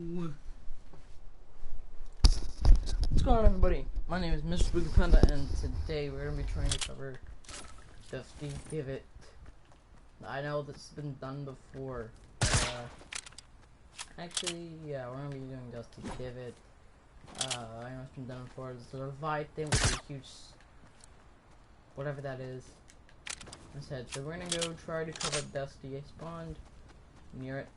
What's going on, everybody? My name is MrSpookyPanda, and today we're going to be trying to cover Dusty Divot. I know this has been done before, but, actually, yeah, we're going to be doing Dusty Divot. I know it's been done before. It's a revive thing with a huge, whatever that is. I said, so we're going to go try to cover Dusty. I spawned near it.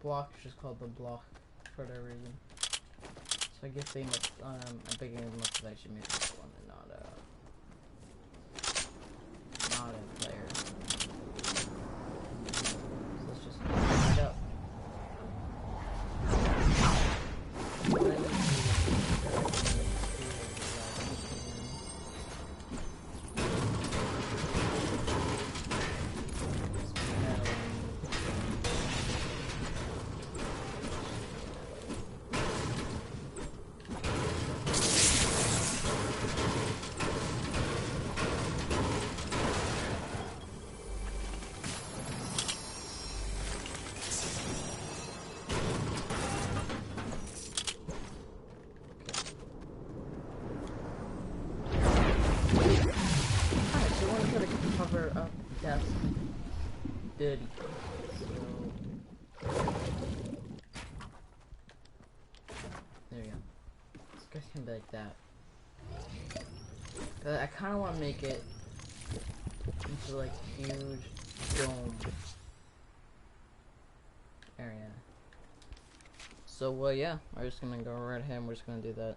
Block is just called the block for whatever reason. So I guess they must, I'm thinking it must have actually made this one and not a player. So let's just find up. Cover up death dirty. So there we go. This guy's gonna be like that. But I kinda wanna make it into like huge dome area. So well yeah, we're just gonna go right ahead and we're just gonna do that.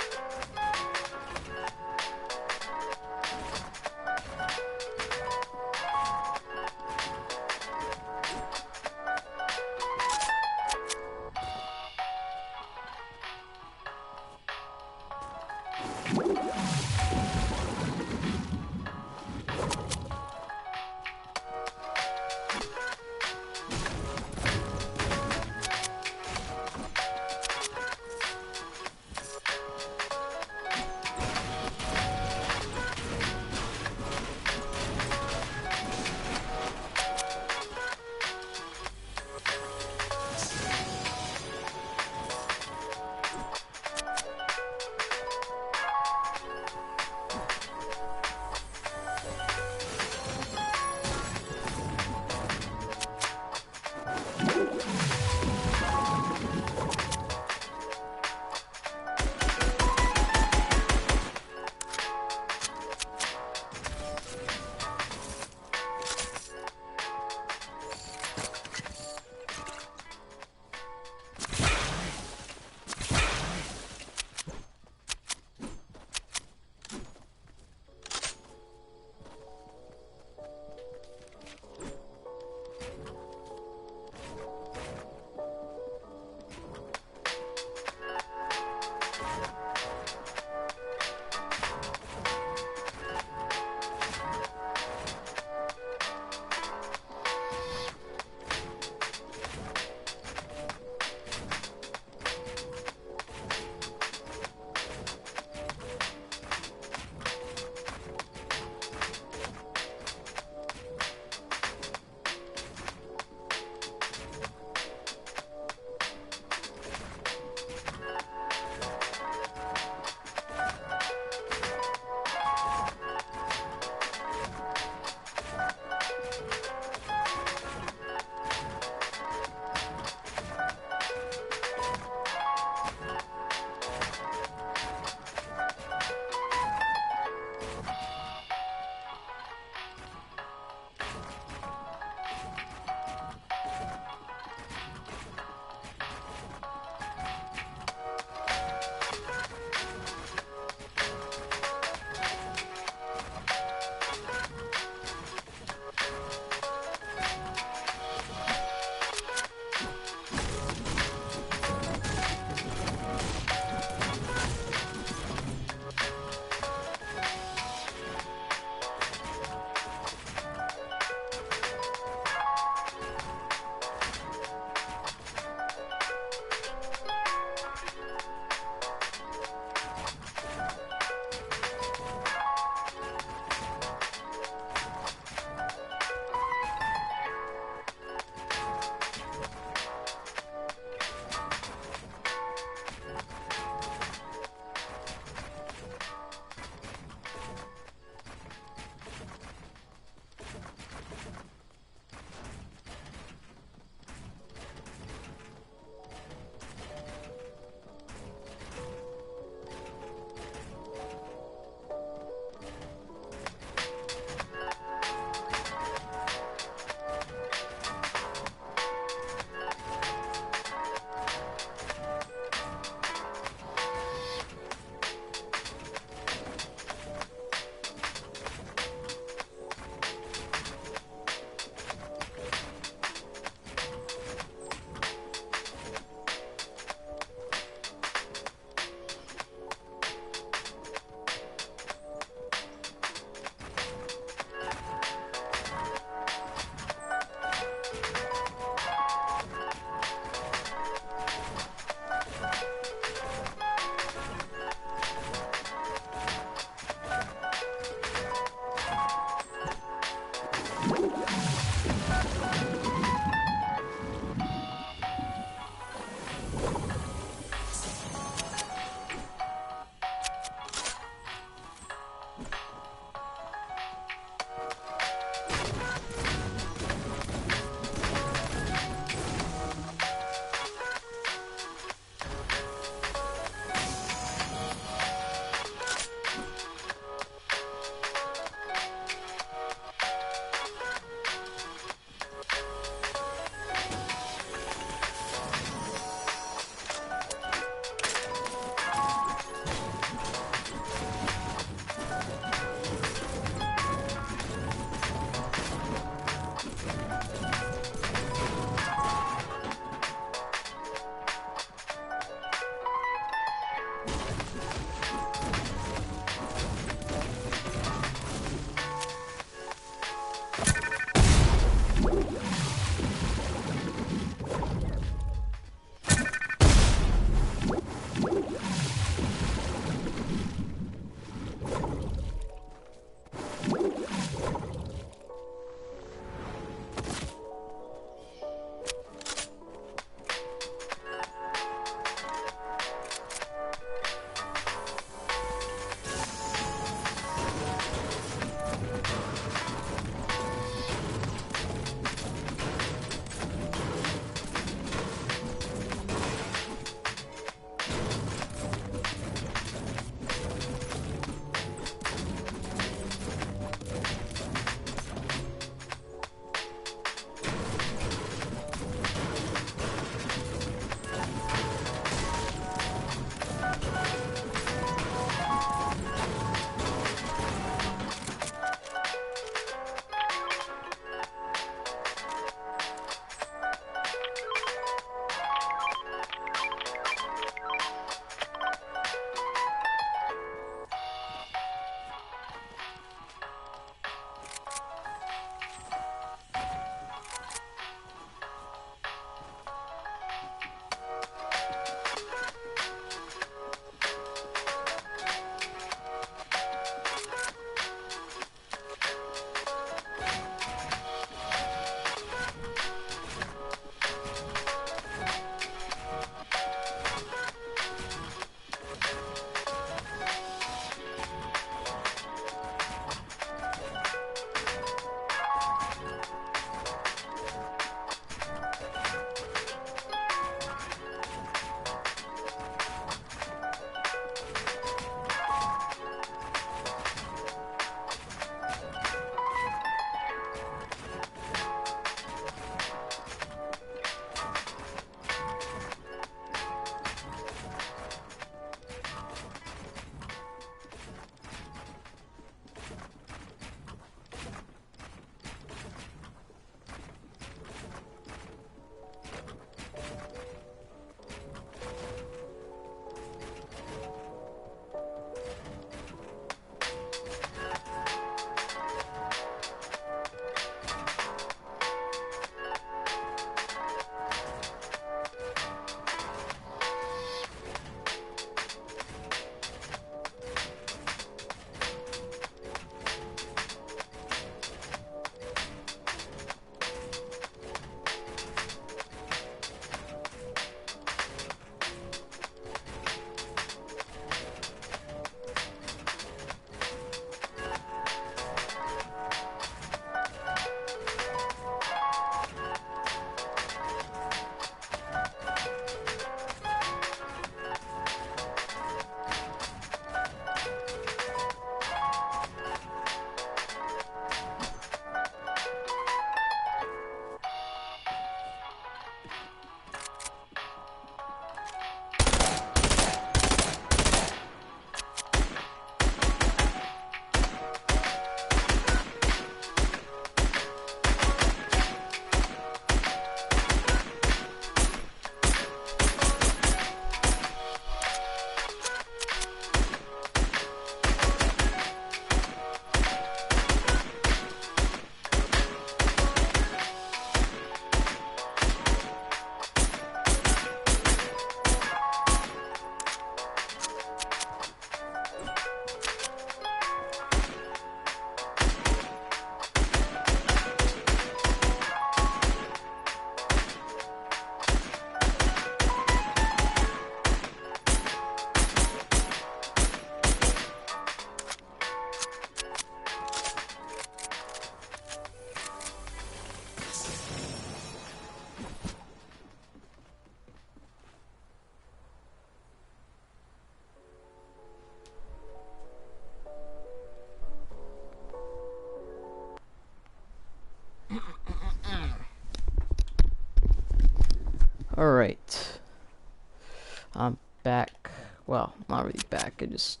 Well, not really back. I just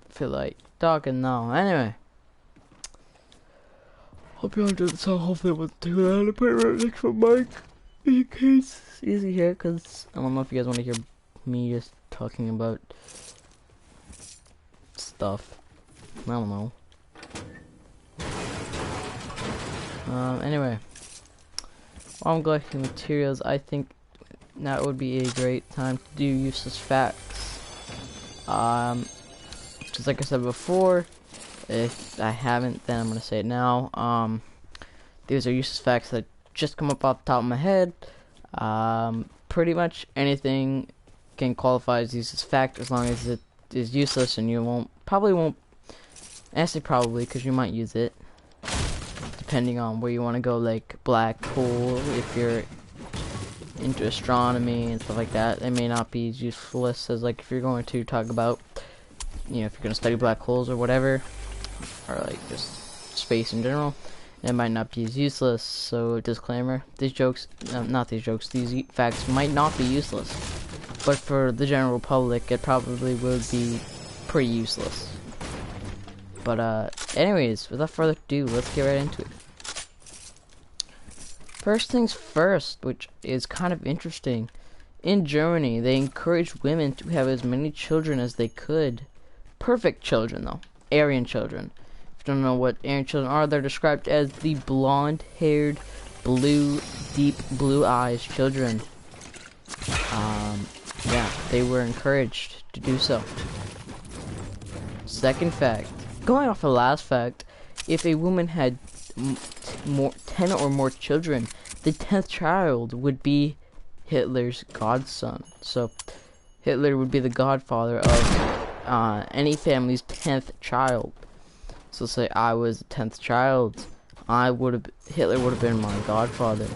feel like talking now. Anyway. Hope you enjoyed the song. Hopefully it wasn't too loud. I put it right next to my mic. In case it's easy here, because I don't know if you guys want to hear me just talking about stuff. I don't know. Anyway. While I'm collecting materials, I think that would be a great time to do useless facts. Just like I said before, if I haven't, then I'm gonna say it now. These are useless facts that just come up off the top of my head. Pretty much anything can qualify as useless fact as long as it is useless, and you probably won't. I say probably because you might use it, depending on where you want to go, like black hole. If you're into astronomy and stuff like that, it may not be as useless as like if you're going to talk about, you know, if you're going to study black holes or whatever, or like just space in general, it might not be as useless. So disclaimer, these jokes, these facts might not be useless, but for the general public it probably will be pretty useless. But anyways, without further ado, let's get right into it. First things first, which is kind of interesting. In Germany, they encouraged women to have as many children as they could. Perfect children, though. Aryan children. If you don't know what Aryan children are, they're described as the blonde-haired, deep blue eyes children. Yeah, they were encouraged to do so. Second fact. Going off the last fact, if a woman had 10 or more children, the 10th child would be Hitler's godson. So Hitler would be the godfather of any family's 10th child. So say I was the 10th child, Hitler would have been my godfather.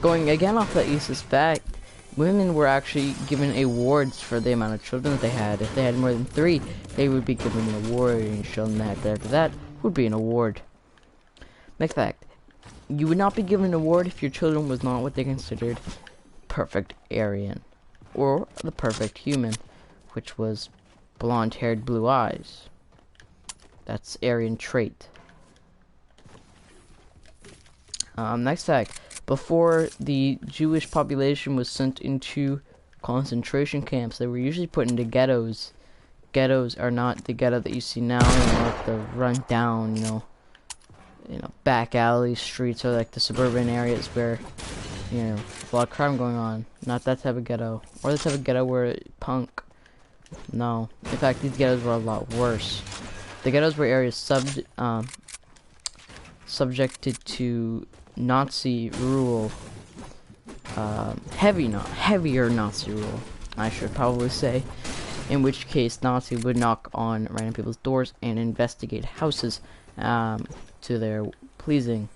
Going again off that useless fact, women were actually given awards for the amount of children that they had. If they had more than 3, they would be given an award, and children after that would be an award. Next fact. You would not be given an award if your children was not what they considered perfect Aryan, or the perfect human, which was blonde-haired, blue eyes. That's Aryan trait. Next fact. Before the Jewish population was sent into concentration camps, they were usually put into ghettos. Ghettos are not the ghetto that you see now, like the run down, you know, back alley streets, or like the suburban areas where, you know, a lot of crime going on. Not that type of ghetto, or the type of ghetto where punk. No, in fact, these ghettos were a lot worse. The ghettos were areas subjected to Nazi rule, heavier Nazi rule, I should probably say, in which case Nazi would knock on random people's doors and investigate houses to their pleasing.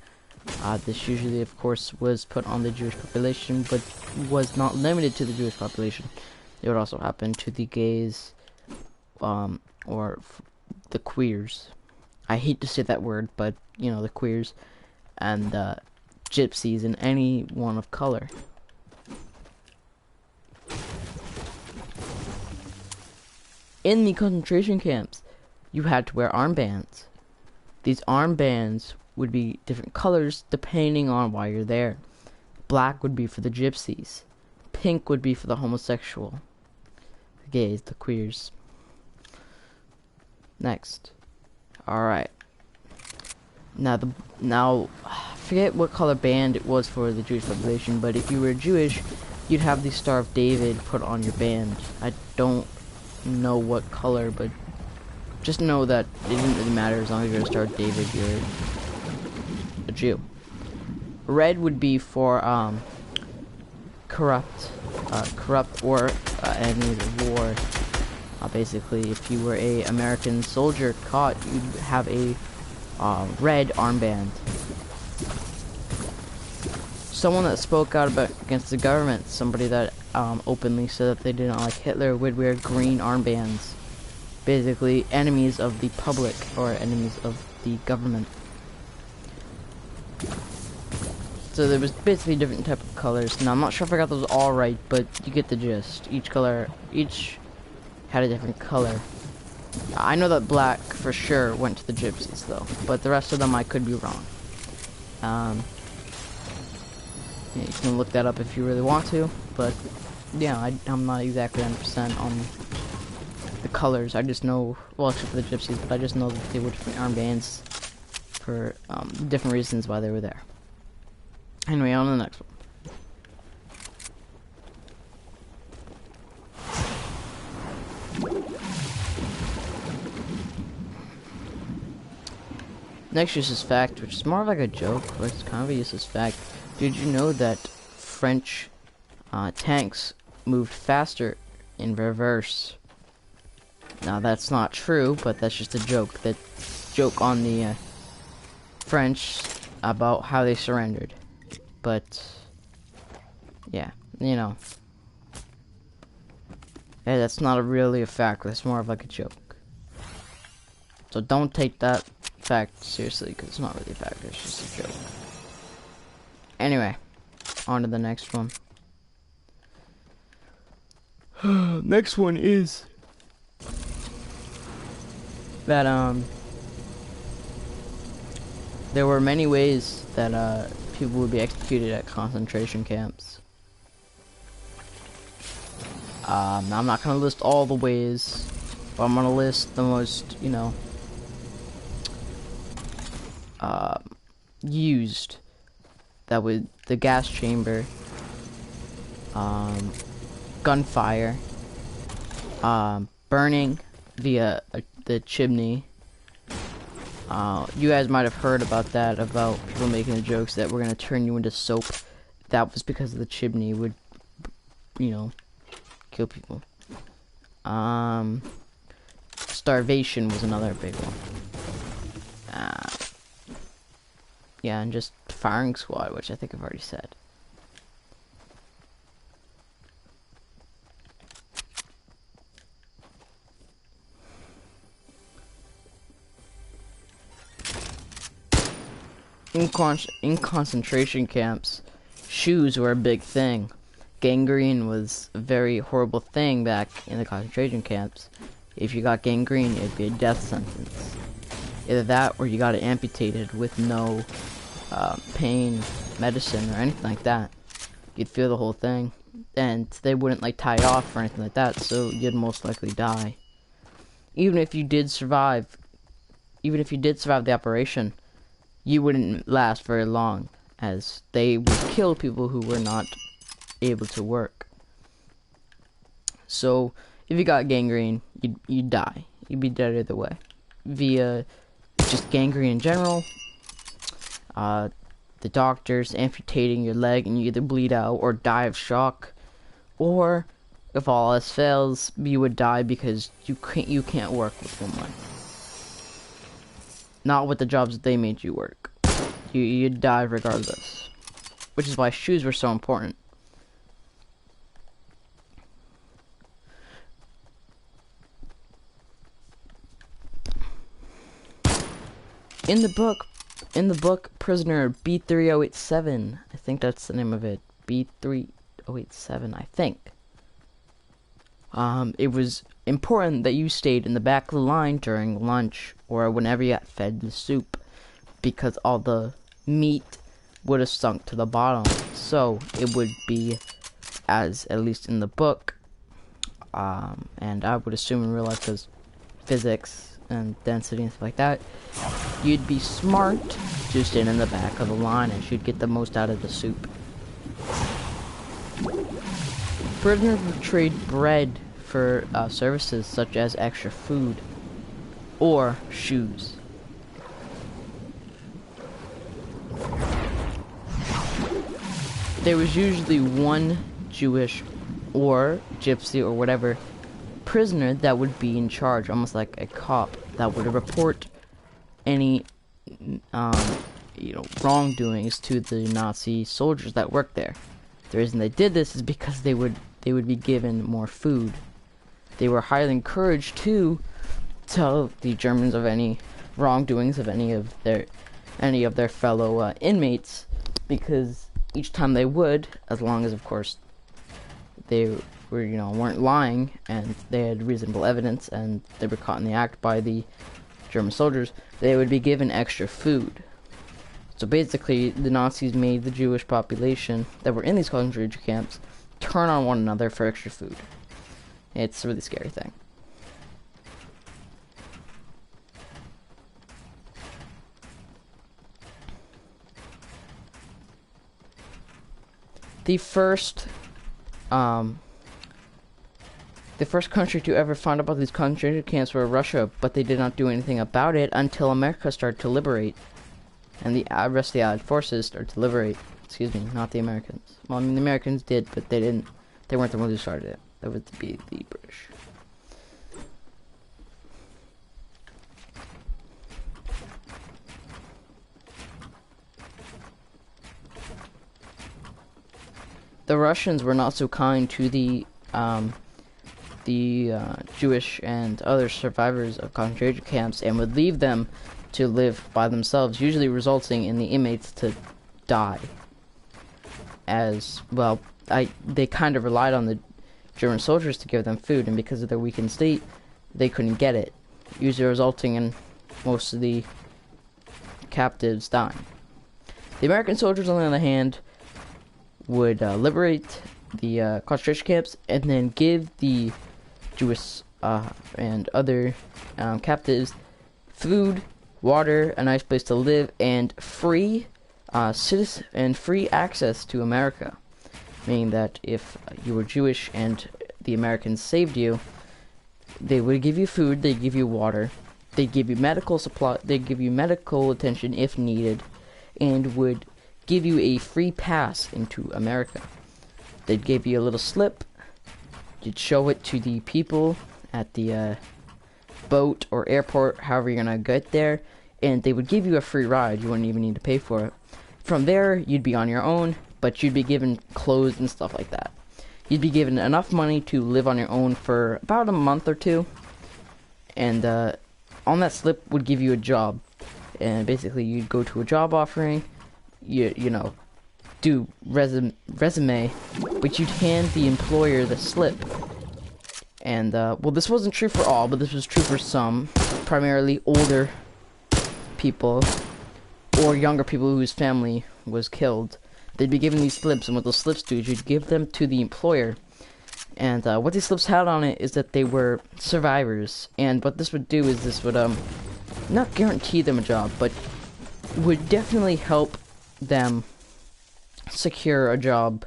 This usually, of course, was put on the Jewish population, but was not limited to the Jewish population. It would also happen to the gays, or the queers. I hate to say that word, but, you know, the queers, and gypsies, and anyone of color. In the concentration camps, you had to wear armbands. These armbands would be different colors depending on why you're there. Black would be for the gypsies. Pink would be for the homosexual. The gays, the queers. Next. Alright. Now, I forget what color band it was for the Jewish population, but if you were Jewish, you'd have the Star of David put on your band. I don't know what color, but just know that it didn't really matter. As long as you're a Star of David, you're a Jew. Red would be for corrupt or enemies of war. Basically, if you were a American soldier caught, you'd have a red armband. Someone that spoke out against the government, somebody that openly said that they did not like Hitler, would wear green armbands. Basically, enemies of the public or enemies of the government. So there was basically different type of colors. Now I'm not sure if I got those all right, but you get the gist. Each had a different color. I know that black for sure went to the gypsies though, but the rest of them I could be wrong. Yeah, you can look that up if you really want to, but yeah, I'm not exactly 100% on the colors. I just know, well, except for the gypsies, but I just know that they were different armbands for different reasons why they were there. Anyway, on to the next one. Next useless fact, which is more of like a joke, but it's kind of a useless fact. Did you know that French tanks moved faster in reverse? Now that's not true, but that's just a joke. That joke on the French about how they surrendered. But yeah, you know, yeah, that's not really a fact. That's more of like a joke. So don't take that fact seriously, because it's not really a fact. It's just a joke. Anyway, on to the next one. Next one is that there were many ways that people would be executed at concentration camps. Now I'm not gonna list all the ways, but I'm gonna list the most, you know, used. That would the gas chamber, gunfire, burning via the chimney. You guys might have heard about that, about people making the jokes that we're gonna turn you into soap. That was because the chimney would, you know, kill people. Starvation was another big one. Yeah, and just firing squad, which I think I've already said. In concentration camps, shoes were a big thing. Gangrene was a very horrible thing back in the concentration camps. If you got gangrene, it'd be a death sentence. Either that, or you got it amputated with no pain medicine or anything like that. You'd feel the whole thing, and they wouldn't like tie it off or anything like that, so you'd most likely die. Even if you did survive the operation, you wouldn't last very long, as they would kill people who were not able to work. So if you got gangrene, you'd die. You'd be dead either way. Via just gangrene in general, the doctors amputating your leg and you either bleed out or die of shock, or if all else fails, you would die because you can't work with one leg. Not with the jobs that they made you work. You'd die regardless, which is why shoes were so important. In the book Prisoner B3087, I think that's the name of it, B3087, I think. It was important that you stayed in the back of the line during lunch or whenever you got fed the soup, because all the meat would have sunk to the bottom. So it would be, as at least in the book, and I would assume in real life, because physics and density and stuff like that, you'd be smart to stand in the back of the line and you'd get the most out of the soup. Prisoners would trade bread for services such as extra food or shoes. There was usually one Jewish or gypsy or whatever prisoner that would be in charge, almost like a cop, that would report any wrongdoings to the Nazi soldiers that worked there. The reason they did this is because they would be given more food. They were highly encouraged to tell the Germans of any wrongdoings of any of their fellow inmates, because each time they would, as long as of course they were, weren't lying and they had reasonable evidence and they were caught in the act by the German soldiers, they would be given extra food. So basically, the Nazis made the Jewish population that were in these concentration camps turn on one another for extra food. It's a really scary thing. The first country to ever find out about these concentration camps were Russia, but they did not do anything about it until America started to liberate, and the rest of the Allied forces started to liberate. Excuse me, not the Americans. Well, I mean, the Americans did, but they didn't. They weren't the ones who started it. That would be the British. The Russians were not so kind to the Jewish and other survivors of concentration camps and would leave them to live by themselves, usually resulting in the inmates to die. As well, they kind of relied on the German soldiers to give them food, and because of their weakened state, they couldn't get it, usually resulting in most of the captives dying. The American soldiers, on the other hand, would liberate the concentration camps and then give the Jewish and other captives food, water, a nice place to live, and free free access to America. Meaning that if you were Jewish and the Americans saved you, they would give you food, they'd give you water, they'd give you medical supply, they'd give you medical attention if needed, and would give you a free pass into America. They'd give you a little slip, you'd show it to the people at the boat or airport, however you're gonna get there, and they would give you a free ride. You wouldn't even need to pay for it. From there, you'd be on your own, but you'd be given clothes and stuff like that. You'd be given enough money to live on your own for about a month or two, and on that slip would give you a job, and basically you'd go to a job offering, you know, do resume, but you'd hand the employer the slip. And well, this wasn't true for all, but this was true for some, primarily older people or younger people whose family was killed. They'd be given these slips, and what those slips do is you'd give them to the employer, and what these slips had on it is that they were survivors, and what this would do is this would not guarantee them a job, but would definitely help them secure a job.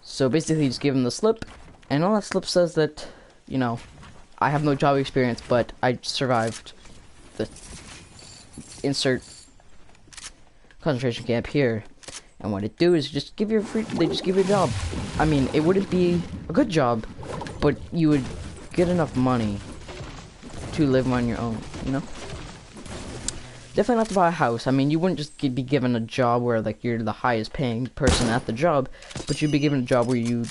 So basically you just give them the slip, and all that slip says that, you know, I have no job experience, but I survived the insert concentration camp here. And what it do is just give you they just give you a job. I mean, it wouldn't be a good job, but you would get enough money to live on your own, you know? Definitely not to buy a house. I mean, you wouldn't just be given a job where, like, you're the highest paying person at the job, but you'd be given a job where you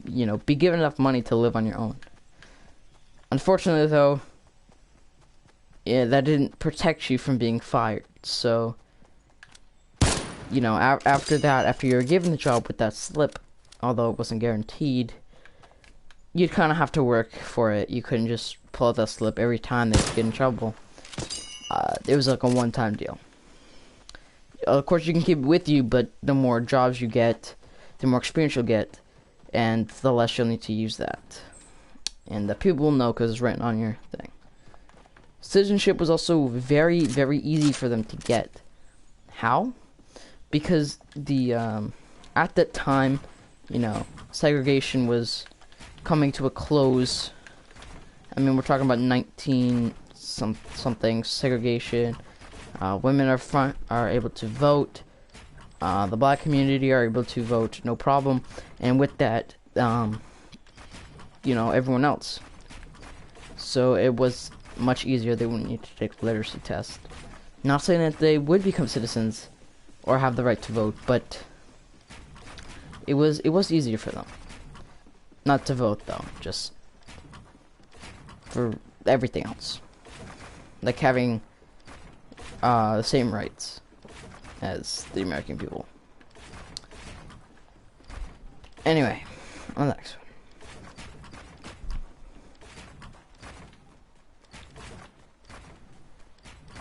know, be given enough money to live on your own. Unfortunately, though, yeah, that didn't protect you from being fired. So, you know, after that, after you were given the job with that slip, although it wasn't guaranteed, you'd kind of have to work for it. You couldn't just pull out that slip every time they'd get in trouble. It was like a one-time deal. Of course, you can keep it with you, but the more jobs you get, the more experience you'll get, and the less you'll need to use that. And the people will know because it's written on your thing. Citizenship was also very, very easy for them to get. How? Because the at that time, you know, segregation was coming to a close. I mean, we're talking about 19-something segregation. Women are able to vote. The black community are able to vote, no problem. And with that, you know, everyone else. So it was much easier. They wouldn't need to take a literacy test. Not saying that they would become citizens or have the right to vote, but it was easier for them. Not to vote though, just for everything else. Like having the same rights as the American people. Anyway, on the next one.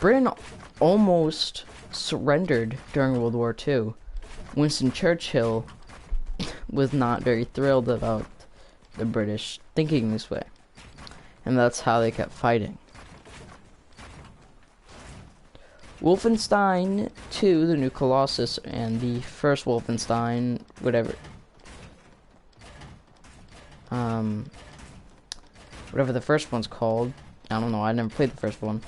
Britain almost surrendered during World War II. Winston Churchill was not very thrilled about the British thinking this way, and that's how they kept fighting. Wolfenstein 2, the new Colossus, and the first Wolfenstein, whatever the first one's called, I don't know, I never played the first one,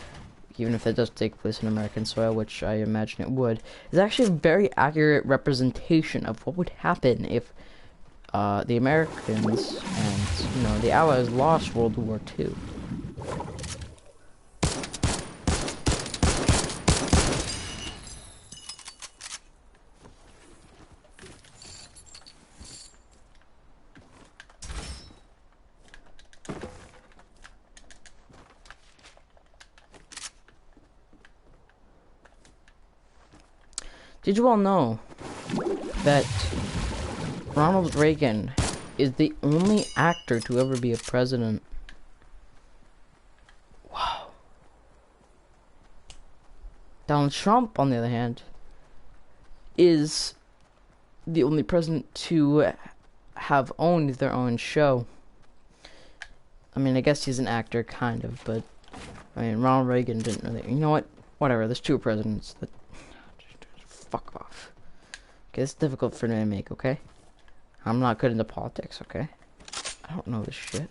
even if it does take place in American soil, which I imagine it would, is actually a very accurate representation of what would happen if the Americans and, you know, the Allies lost World War II. Did you all know that Ronald Reagan is the only actor to ever be a president? Wow. Donald Trump, on the other hand, is the only president to have owned their own show. I mean, I guess he's an actor, kind of, but I mean, Ronald Reagan didn't really. You know what? Whatever. There's two presidents that. Fuck off. Okay, it's difficult for me to make, okay? I'm not good into politics, okay? I don't know this shit.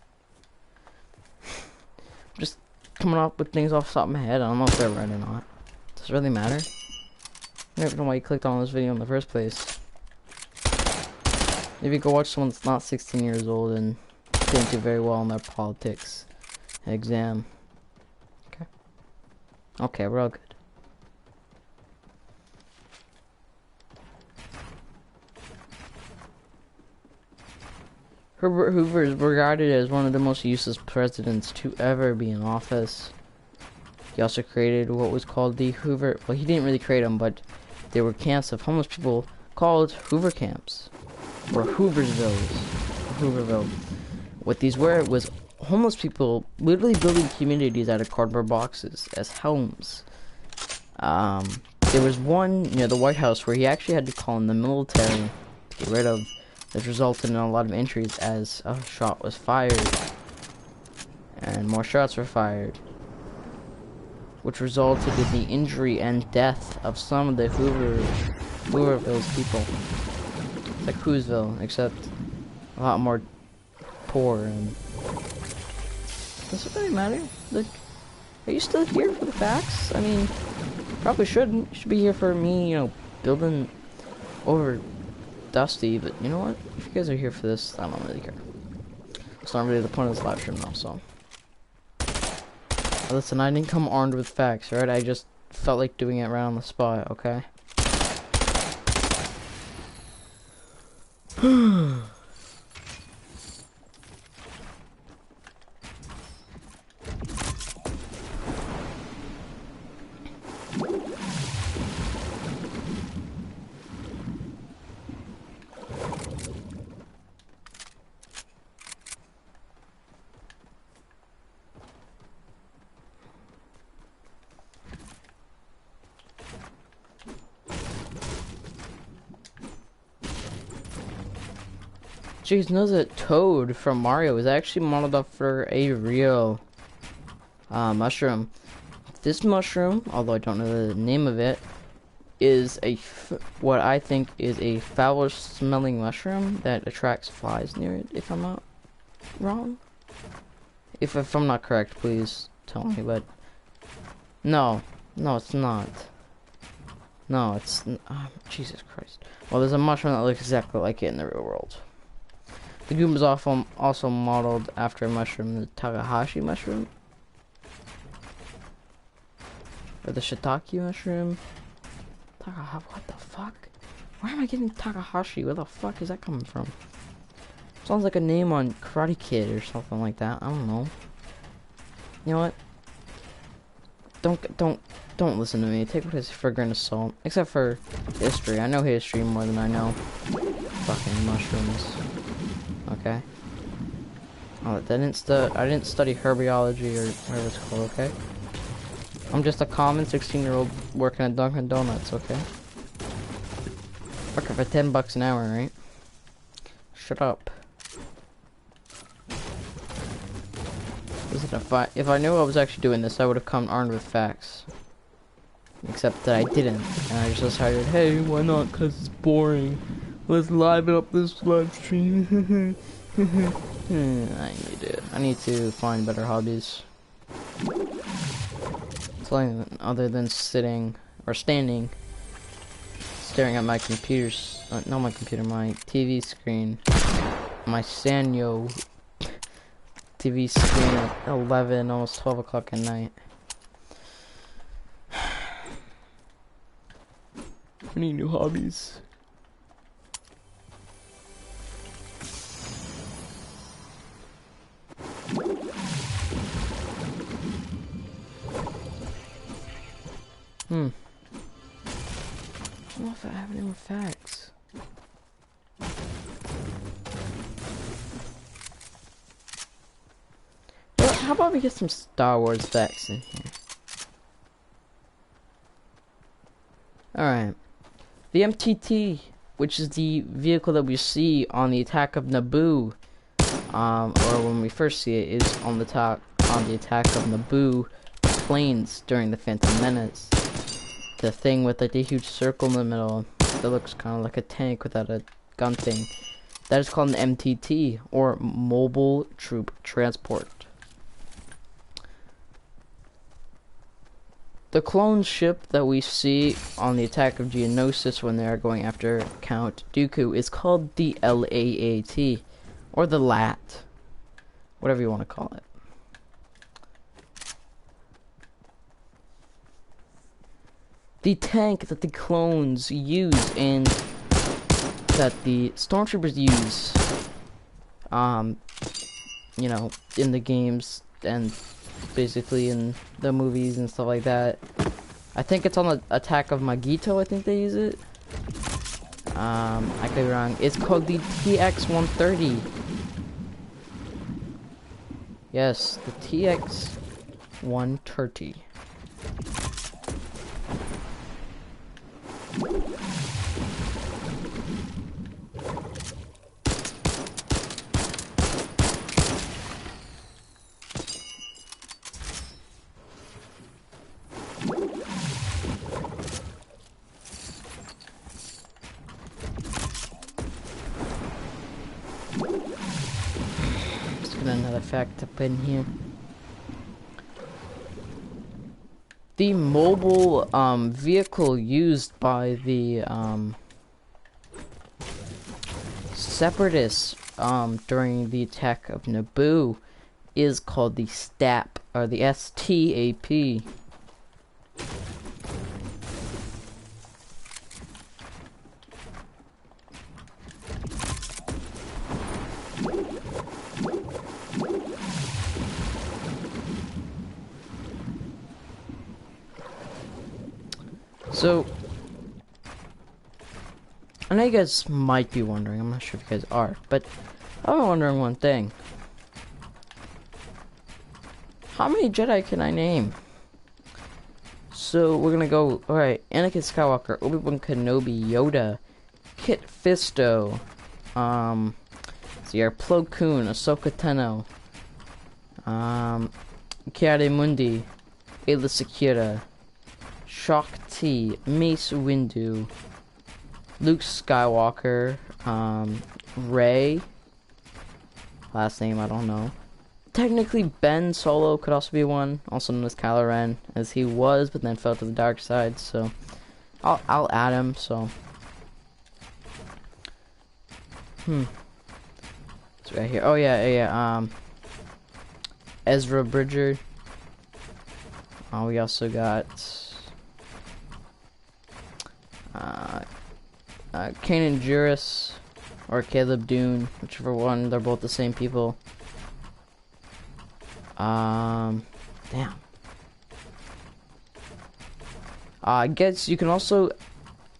I'm just coming up with things off the top of my head. I don't know if they're right or not. Does it really matter? I don't even know why you clicked on this video in the first place. Maybe go watch someone that's not 16 years old and didn't do very well in their politics exam. Okay. Okay, we're all good. Herbert Hoover is regarded as one of the most useless presidents to ever be in office. He also created what was called the Hoover... Well, he didn't really create them, but they were camps of homeless people called Hoover camps. Or Hooverville. What these were was homeless people literally building communities out of cardboard boxes as homes. There was one near the White House where he actually had to call in the military to get rid of. This resulted in a lot of injuries as a shot was fired and more shots were fired, which resulted in the injury and death of some of the Hooverville's people. It's like Whoville, except a lot more poor. And does it really matter? Like, are you still here for the facts? I mean, probably shouldn't. You should be here for me, you know, building over Dusty, but you know what? If you guys are here for this, I don't really care. It's not really the point of this live stream though, so. Listen, I didn't come armed with facts, right? I just felt like doing it right on the spot, okay? Jeez, knows that Toad from Mario is actually modeled after a real mushroom. This mushroom, although I don't know the name of it, is what I think is a foul smelling mushroom that attracts flies near it, if I'm not wrong. If I'm not correct, please tell me, but no, it's not. No, it's Jesus Christ. Well, there's a mushroom that looks exactly like it in the real world. The Goomba is also modeled after a mushroom, the Takahashi mushroom. Or the Shiitake mushroom. What the fuck? Where am I getting Takahashi? Where the fuck is that coming from? Sounds like a name on Karate Kid or something like that. I don't know. You know what? don't listen to me. Take what I say for a grain of salt. Except for history. I know history more than I know fucking mushrooms. Okay. Oh, I didn't study herbiology or whatever it's called, okay? I'm just a common 16-year-old working at Dunkin' Donuts, okay? Working for $10 an hour, right? Shut up. Listen, if I knew I was actually doing this, I would have come armed with facts. Except that I didn't, and I just decided, hey, why not? 'Cause it's boring. Let's liven up this live stream. I need to find better hobbies. Something other than sitting or standing, staring at my computer's, not my computer, my TV screen, my Sanyo TV screen at 11, almost 12 o'clock at night. I need new hobbies. I don't know if I have any more facts. Well, how about we get some Star Wars facts in here? Alright. The MTT, which is the vehicle that we see on the attack of Naboo, or when we first see it, is on the attack of Naboo planes during the Phantom Menace. The thing with like the huge circle in the middle that looks kind of like a tank without a gun thing. That is called an MTT, or Mobile Troop Transport. The clone ship that we see on the attack of Geonosis when they are going after Count Dooku is called the LAAT, or the LAT, whatever you want to call it. The tank that the clones use and that the stormtroopers use, you know, in the games and basically in the movies and stuff like that. I think it's on the attack of Magito, I think they use it. I could be wrong. It's called the TX-130. Yes, the TX-130. Another fact up in here. The mobile vehicle used by the separatists during the attack of Naboo is called the STAP, or the STAP. So, I know you guys might be wondering, I'm not sure if you guys are, but I'm wondering one thing. How many Jedi can I name? So, we're gonna go, alright, Anakin Skywalker, Obi-Wan Kenobi, Yoda, Kit Fisto, Plo Koon, Ahsoka Tano, Ki-Adi-Mundi, Aayla Secura, Shakti, Mace Windu, Luke Skywalker, Rey, last name I don't know. Technically Ben Solo could also be one, also known as Kylo Ren, as he was but then fell to the dark side, so I'll add him, so. It's right here. Oh yeah, Ezra Bridger. We also got Kanan Jarrus or Caleb Dune, whichever one. They're both the same people. Damn. I guess you can also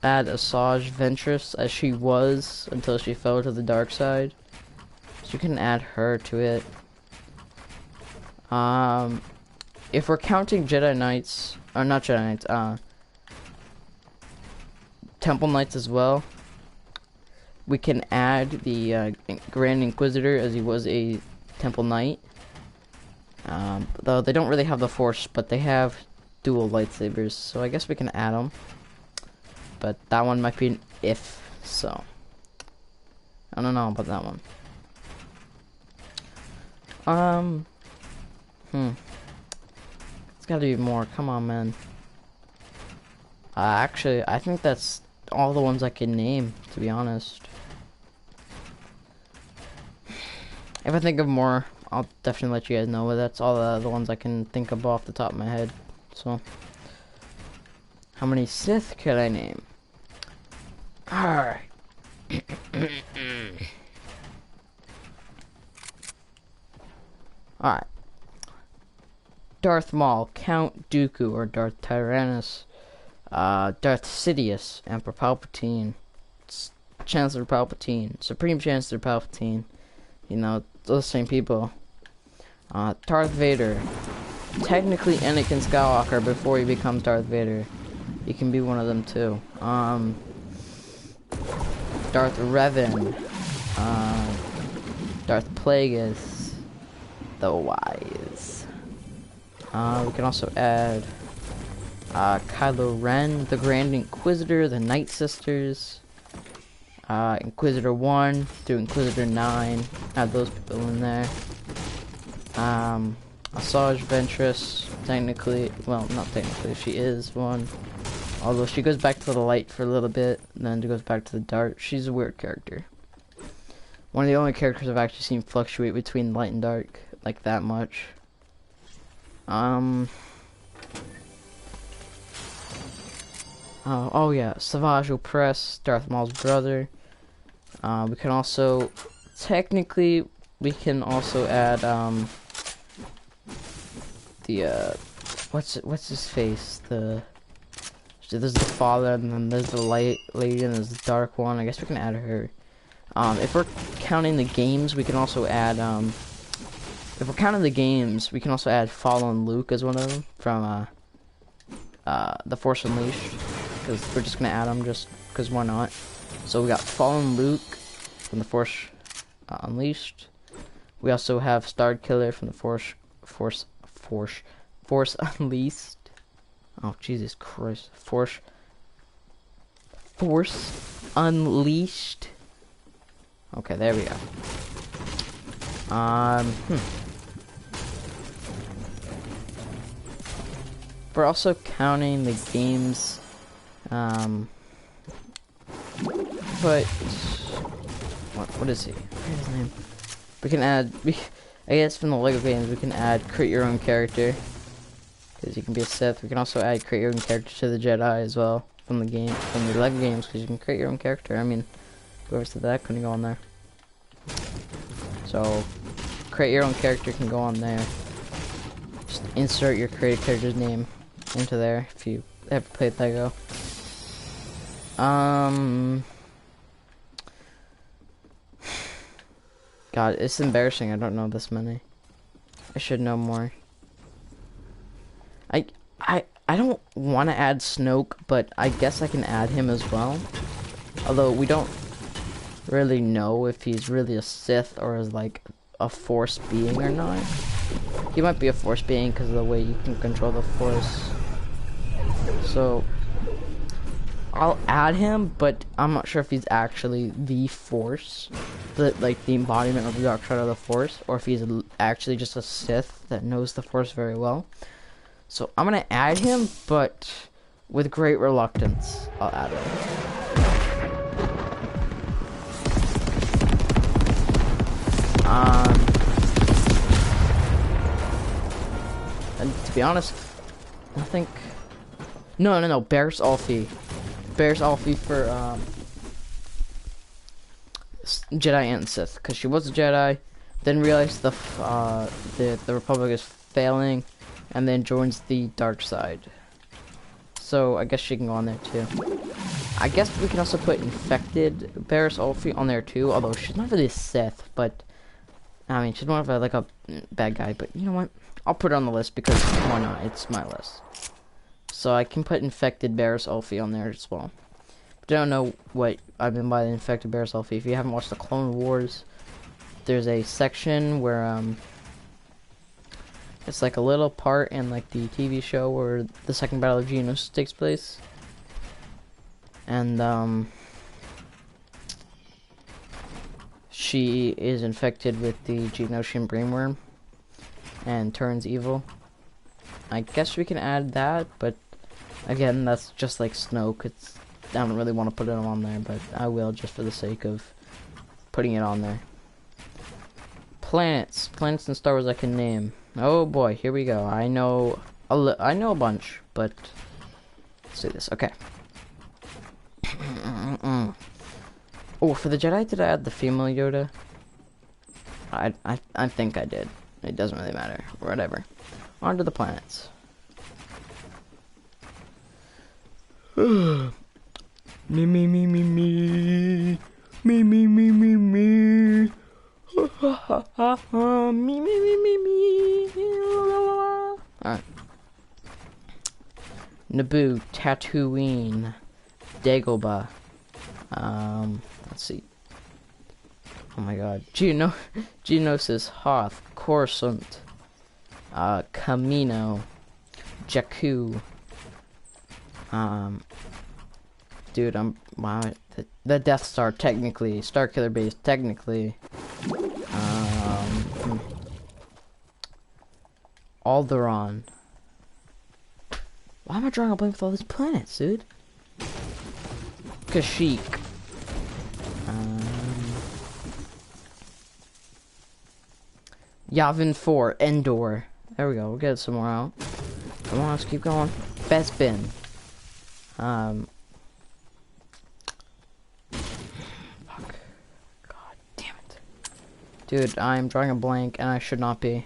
add Asajj Ventress as she was until she fell to the dark side. So you can add her to it. If we're counting Jedi Knights, or not Jedi Knights, Temple Knights as well, we can add the Grand Inquisitor as he was a Temple Knight. Though they don't really have the Force, but they have dual lightsabers, so I guess we can add them. But that one might be an if, so I don't know about that one. It's gotta be more. Come on, man. Actually, I think that's all the ones I can name, to be honest. If I think of more, I'll definitely let you guys know, but that's all the ones I can think of off the top of my head. So, how many Sith could I name? Alright. Alright. Darth Maul, Count Dooku, or Darth Tyrannus, Darth Sidious, Emperor Palpatine, Chancellor Palpatine, Supreme Chancellor Palpatine, you know, those same people. Darth Vader, technically Anakin Skywalker before he becomes Darth Vader. He can be one of them too. Darth Revan, Darth Plagueis, the Wise. We can also add Kylo Ren, the Grand Inquisitor, the Night Sisters, Inquisitor 1 through Inquisitor 9. Add those people in there. Asajj Ventress, technically, well, not technically, she is one. Although she goes back to the light for a little bit, and then goes back to the dark. She's a weird character. One of the only characters I've actually seen fluctuate between light and dark, like that much. Oh yeah, Savage Opress, Darth Maul's brother. We can also, technically, we can also add, what's his face? There's the father, and then there's the light lady, and there's the dark one. I guess we can add her. If we're counting the games, we can also add, if we're counting the games, we can also add Fallen Luke as one of them from, The Force Unleashed, because we're just gonna add them just because why not. So we got Fallen Luke from The Force Unleashed. We also have Starkiller from the Force Unleashed. Oh Jesus Christ! Force Unleashed. Okay, there we go. We're also counting the games, but what is he? What is his name? We can add, I guess from the LEGO games, we can add create your own character, because you can be a Sith. We can also add create your own character to the Jedi as well from the game, from the LEGO games, because you can create your own character. I mean, whoever said that couldn't go on there. So, create your own character can go on there. Just insert your created character's name into there if you ever played LEGO. God, it's embarrassing. I don't know this many. I should know more. I don't want to add Snoke, but I guess I can add him as well. Although we don't really know if he's really a Sith or is like a Force being or not. He might be a Force being because of the way you can control the Force. So I'll add him, but I'm not sure if he's actually the Force, the embodiment of the dark side of the Force, or if he's actually just a Sith that knows the Force very well. So I'm gonna add him, but with great reluctance, I'll add him. And to be honest, I think no, Bears Alfie for Jedi and Sith, because she was a Jedi, then realized the Republic is failing, and then joins the dark side. so I guess she can go on there too. I guess we can also put infected Barris Ulfi on there too, although she's not really a Sith, but I mean she's more of a like a bad guy, but you know what? I'll put her on the list because why not? It's my list. So I can put infected Barris Ulfi on there as well. But I don't know what I mean by the infected Barris Ulfi. If you haven't watched the Clone Wars, there's a section where it's like a little part in like the TV show where the second battle of Geonosis takes place. And she is infected with the Geonosian brainworm and turns evil. I guess we can add that, but again, that's just like Snoke. I don't really want to put it on there, but I will just for the sake of putting it on there. Planets in Star Wars I can name. Oh boy, here we go. I know a bunch, but let's do this. Okay. Oh, for the Jedi, did I add the female Yoda? I think I did. It doesn't really matter. Whatever. On to the planets. Me. Alright. Naboo, Tatooine, Dagobah. Let's see. Oh my god. Geonosis, Hoth, Coruscant, Camino, Jakku. Dude, wow. The Death Star, technically. Starkiller Base, technically. Alderaan. Why am I drawing a blank with all these planets, dude? Kashyyyk. Yavin 4, Endor. There we go, we'll get some more out. Come on, let's keep going. Bespin. Fuck. God damn it. Dude, I'm drawing a blank and I should not be.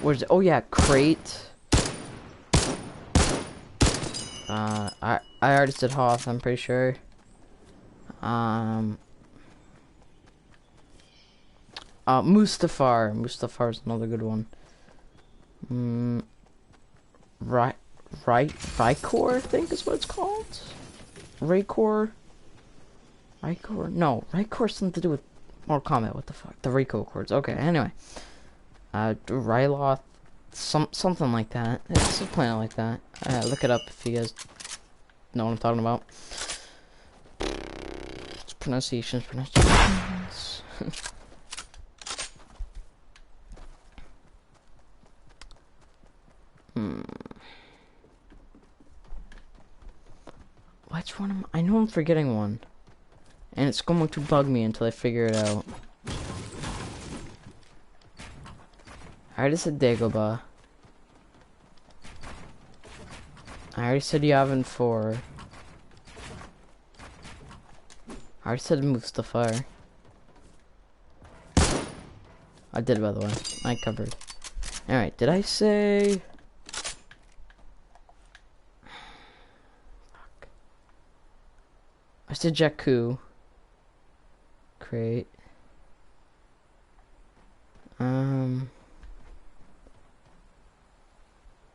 Where's it? Oh yeah, Crate. I already said Hoth, I'm pretty sure. Mustafar. Mustafar is another good one. Rykor, I think is what it's called. Rykor. No, Rykor's something to do with Mortal Kombat. What the fuck? The Rico Accords. Okay, anyway. Ryloth. Something like that. It's a planet like that. Look it up if you guys know what I'm talking about. It's pronunciations. Which one I know I'm forgetting one. And it's going to bug me until I figure it out. I already said Dagobah. I already said Yavin 4. I already said Mustafar. I did, by the way. I covered. Alright, did I say... Fuck. I said Jakku. Great.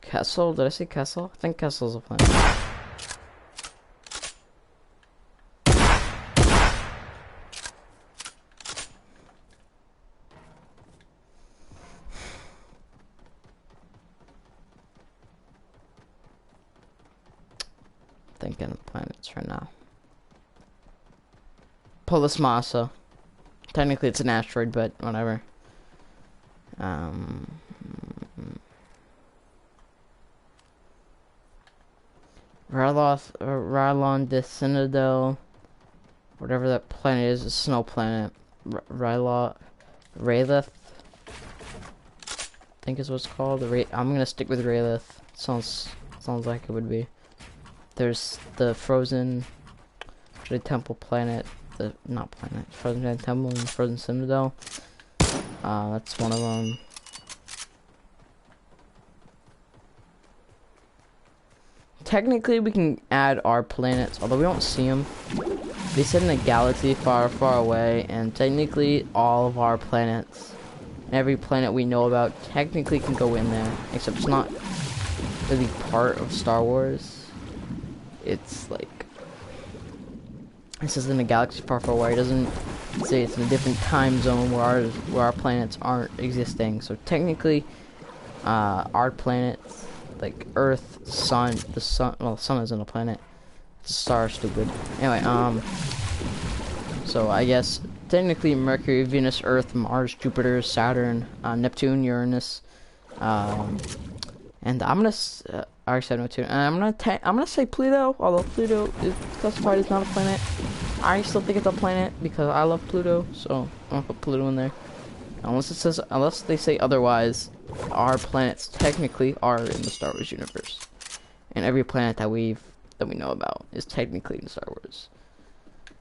Kessel? Did I say Kessel? I think Kessel's a planet. Thinking of planets right now. Polis Massa. Technically it's an asteroid, but whatever. Rylon de Cynodel, whatever that planet is, a snow planet. Rylith, I think is what it's called. I'm gonna stick with Rylith. Sounds like it would be. There's the frozen Jedi Temple planet, Frozen Jedi Temple and Frozen Cynodel. That's one of them. technically we can add our planets, although we don't see them. They sit in a galaxy far, far away, and technically all of our planets, every planet we know about, technically can go in there, except it's not really part of Star Wars. It's like, it says in a galaxy far, far away. It doesn't say it's in a different time zone where our planets aren't existing. So technically, our planets, like Earth, Sun, the Sun, well, the Sun isn't a planet. It's a star, stupid. Anyway, so I guess technically Mercury, Venus, Earth, Mars, Jupiter, Saturn, Neptune, Uranus, and I'm gonna I already said Neptune, and I'm gonna say Pluto, although Pluto is classified as not a planet. I still think it's a planet because I love Pluto, so I'm gonna put Pluto in there. Unless they say otherwise, our planets technically are in the Star Wars universe, and every planet that we know about is technically in Star Wars.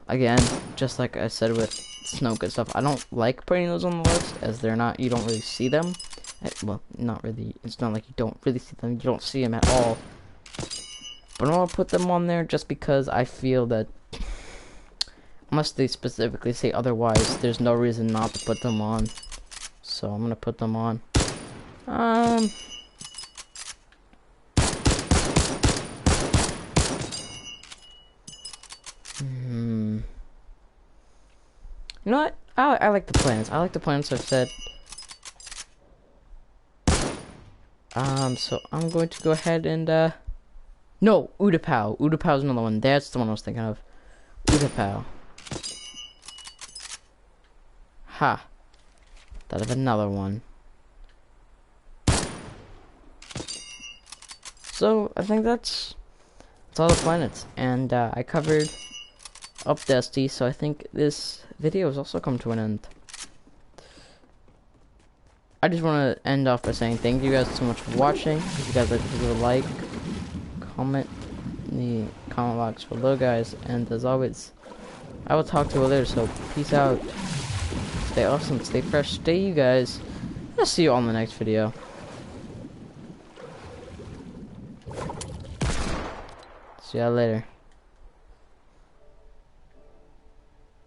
Again, just like I said with Snoke and stuff, I don't like putting those on the list as they're not, you don't really see them. Well, not really, it's not like you don't really see them, you don't see them at all. But I want to put them on there just because I feel that, unless they specifically say otherwise, there's no reason not to put them on. So I'm gonna put them on. You know what? I like the planets. I like the planets I've said. So I'm going to go ahead and, no, Utapau. Utapau's another one. That's the one I was thinking of. Utapau. Ha. Thought of another one. So, I think that's all the planets. And, I covered up Dusty, so I think this video has also come to an end. I just want to end off by saying thank you guys so much for watching. If you guys like this, leave a like, comment in the comment box below, guys. And as always, I will talk to you later, so peace out. Stay awesome, stay fresh, stay you guys. I'll see you all in the next video. See y'all later.